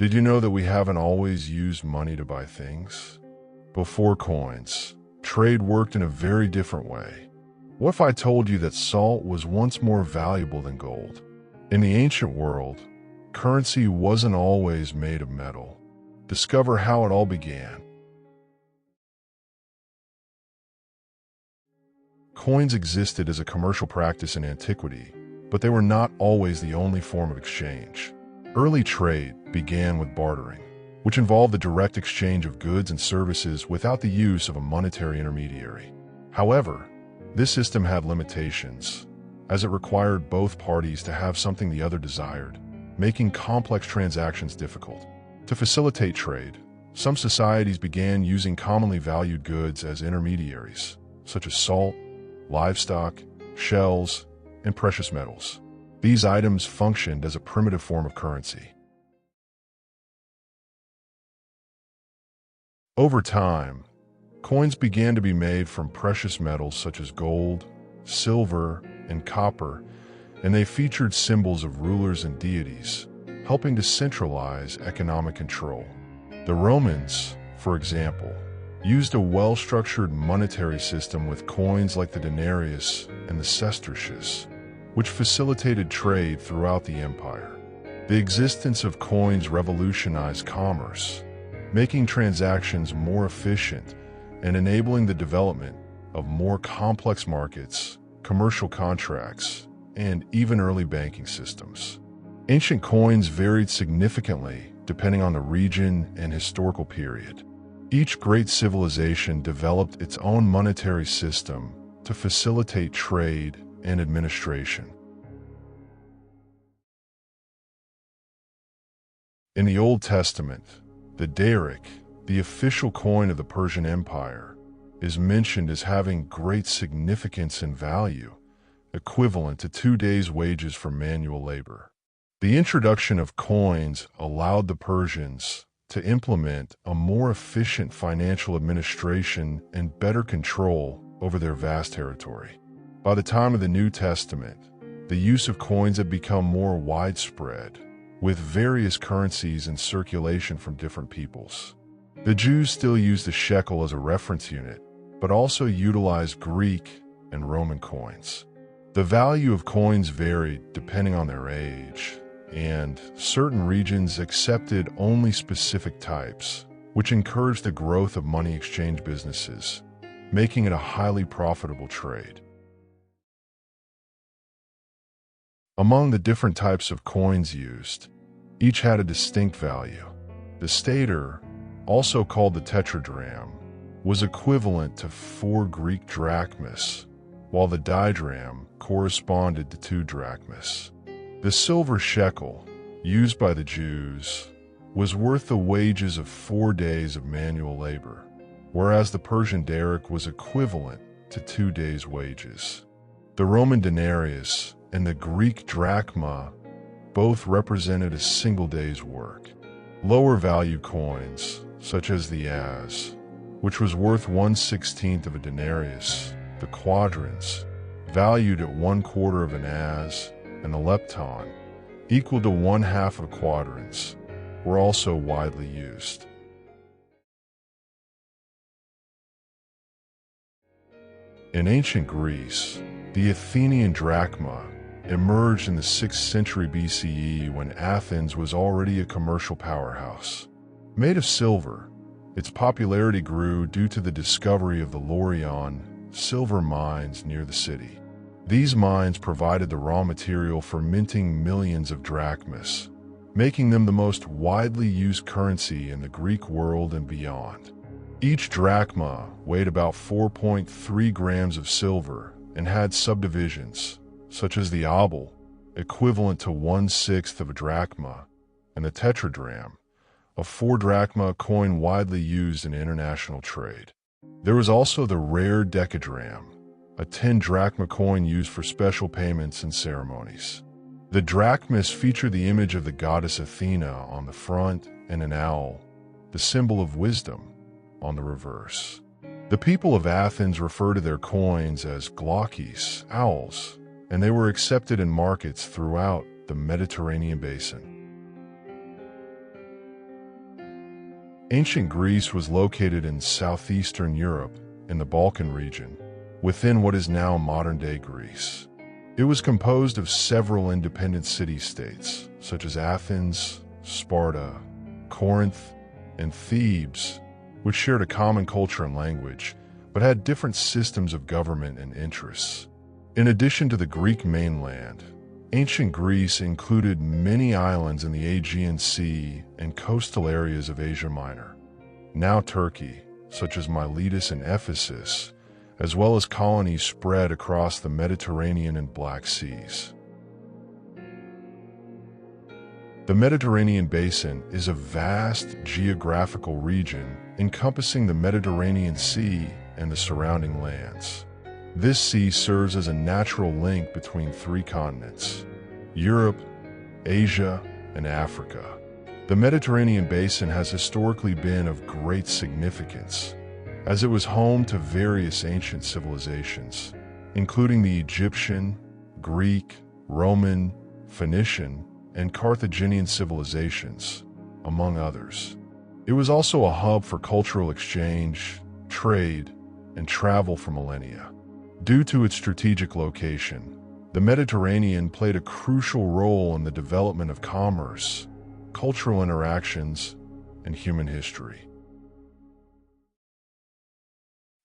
Did you know that we haven't always used money to buy things? Before coins, trade worked in a very different way. What if I told you that salt was once more valuable than gold? In the ancient world, currency wasn't always made of metal. Discover how it all began. Coins existed as a commercial practice in antiquity, but they were not always the only form of exchange. Early trade began with bartering, which involved the direct exchange of goods and services without the use of a monetary intermediary. However, this system had limitations, as it required both parties to have something the other desired, making complex transactions difficult. To facilitate trade, some societies began using commonly valued goods as intermediaries, such as salt, livestock, shells, and precious metals. These items functioned as a primitive form of currency. Over time, coins began to be made from precious metals such as gold, silver, and copper, and they featured symbols of rulers and deities, helping to centralize economic control. The Romans, for example, used a well-structured monetary system with coins like the denarius and the sestertius, which facilitated trade throughout the empire. The existence of coins revolutionized commerce, making transactions more efficient and enabling the development of more complex markets, commercial contracts, and even early banking systems. Ancient coins varied significantly depending on the region and historical period. Each great civilization developed its own monetary system to facilitate trade and administration. In the Old Testament, the daric, the official coin of the Persian Empire, is mentioned as having great significance and value, equivalent to 2 days' wages for manual labor. The introduction of coins allowed the Persians to implement a more efficient financial administration and better control over their vast territory. By the time of the New Testament, the use of coins had become more widespread, with various currencies in circulation from different peoples. The Jews still used the shekel as a reference unit, but also utilized Greek and Roman coins. The value of coins varied depending on their age, and certain regions accepted only specific types, which encouraged the growth of money exchange businesses, making it a highly profitable trade. Among the different types of coins used, each had a distinct value. The stater, also called the tetradrachm, was equivalent to 4 Greek drachmas, while the didrachm corresponded to 2 drachmas. The silver shekel, used by the Jews, was worth the wages of 4 days of manual labor, whereas the Persian daric was equivalent to 2 days' wages. The Roman denarius and the Greek drachma both represented a single day's work. Lower value coins, such as the as, which was worth 1/16 of a denarius, the quadrans, valued at 1/4 of an as, and the lepton, equal to 1/2 of quadrans, were also widely used. In ancient Greece, the Athenian drachma emerged in the 6th century BCE when Athens was already a commercial powerhouse. Made of silver, its popularity grew due to the discovery of the Laurion silver mines near the city. These mines provided the raw material for minting millions of drachmas, making them the most widely used currency in the Greek world and beyond. Each drachma weighed about 4.3 grams of silver and had subdivisions, such as the obol, equivalent to 1/6 of a drachma, and the tetradrachm, a 4 drachma coin widely used in international trade. There was also the rare decadrachm, a 10 drachma coin used for special payments and ceremonies. The drachmas feature the image of the goddess Athena on the front and an owl, the symbol of wisdom, on the reverse. The people of Athens refer to their coins as glochis, owls, and they were accepted in markets throughout the Mediterranean basin. Ancient Greece was located in southeastern Europe, in the Balkan region, within what is now modern-day Greece. It was composed of several independent city-states, such as Athens, Sparta, Corinth, and Thebes, which shared a common culture and language, but had different systems of government and interests. In addition to the Greek mainland, ancient Greece included many islands in the Aegean Sea and coastal areas of Asia Minor, now Turkey, such as Miletus and Ephesus, as well as colonies spread across the Mediterranean and Black Seas. The Mediterranean Basin is a vast geographical region encompassing the Mediterranean Sea and the surrounding lands. This sea serves as a natural link between three continents: Europe, Asia, and Africa. The Mediterranean Basin has historically been of great significance, as it was home to various ancient civilizations, including the Egyptian, Greek, Roman, Phoenician, and Carthaginian civilizations, among others. It was also a hub for cultural exchange, trade, and travel for millennia. Due to its strategic location, the Mediterranean played a crucial role in the development of commerce, cultural interactions, and human history.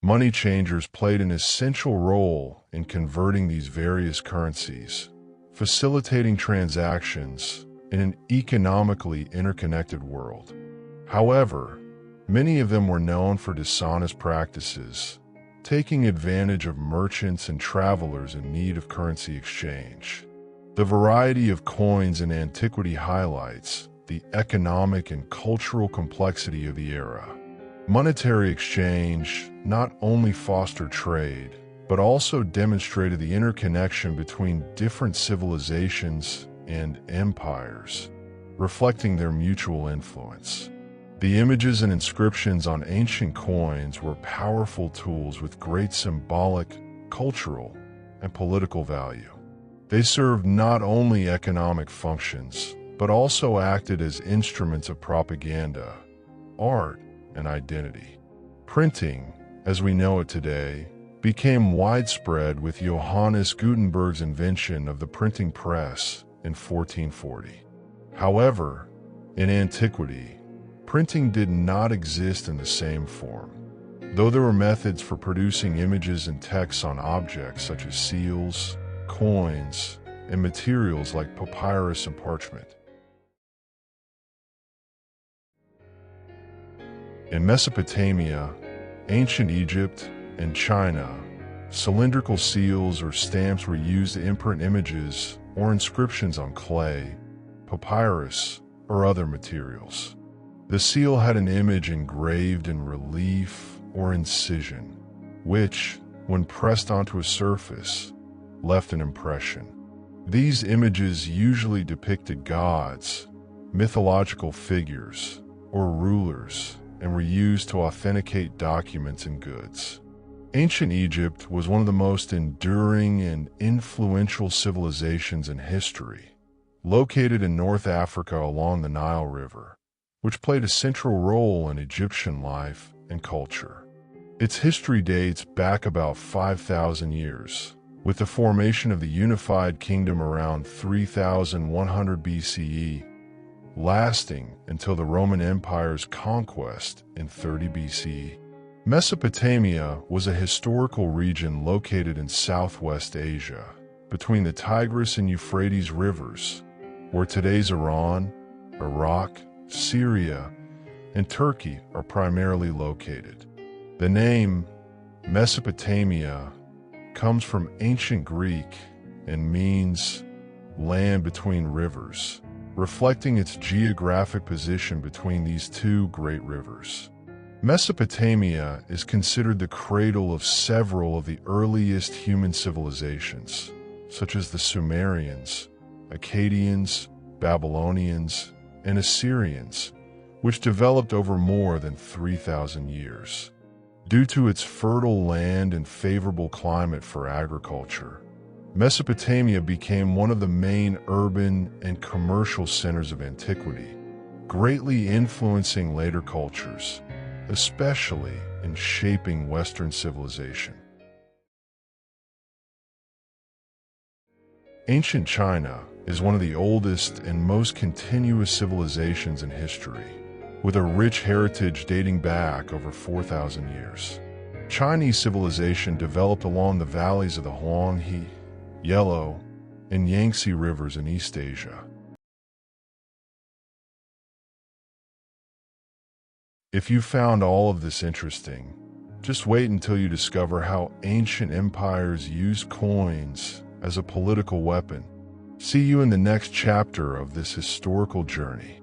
Money changers played an essential role in converting these various currencies, facilitating transactions in an economically interconnected world. However, many of them were known for dishonest practices, taking advantage of merchants and travelers in need of currency exchange. The variety of coins in antiquity highlights the economic and cultural complexity of the era. Monetary exchange not only fostered trade, but also demonstrated the interconnection between different civilizations and empires, reflecting their mutual influence. The images and inscriptions on ancient coins were powerful tools with great symbolic, cultural, and political value. They served not only economic functions, but also acted as instruments of propaganda, art, and identity. Printing, as we know it today, became widespread with Johannes Gutenberg's invention of the printing press in 1440. However, in antiquity, printing did not exist in the same form. Though there were methods for producing images and texts on objects such as seals, coins, and materials like papyrus and parchment. In Mesopotamia, ancient Egypt, and China, cylindrical seals or stamps were used to imprint images or inscriptions on clay, papyrus, or other materials. The seal had an image engraved in relief or incision, which, when pressed onto a surface, left an impression. These images usually depicted gods, mythological figures, or rulers, and were used to authenticate documents and goods. Ancient Egypt was one of the most enduring and influential civilizations in history, located in North Africa along the Nile River, which played a central role in Egyptian life and culture. Its history dates back about 5,000 years, with the formation of the unified kingdom around 3100 BCE, lasting until the Roman Empire's conquest in 30 BCE. Mesopotamia was a historical region located in southwest Asia, between the Tigris and Euphrates rivers, where today's Iran, Iraq, Syria, and Turkey are primarily located. The name Mesopotamia comes from ancient Greek and means land between rivers, reflecting its geographic position between these two great rivers. Mesopotamia is considered the cradle of several of the earliest human civilizations, such as the Sumerians, Akkadians, Babylonians, and Assyrians, which developed over more than 3,000 years. Due to its fertile land and favorable climate for agriculture, Mesopotamia became one of the main urban and commercial centers of antiquity, greatly influencing later cultures, especially in shaping Western civilization. Ancient China is one of the oldest and most continuous civilizations in history, with a rich heritage dating back over 4,000 years. Chinese civilization developed along the valleys of the Huanghe, Yellow, and Yangtze rivers in East Asia. If you found all of this interesting, just wait until you discover how ancient empires used coins as a political weapon. See you in the next chapter of this historical journey.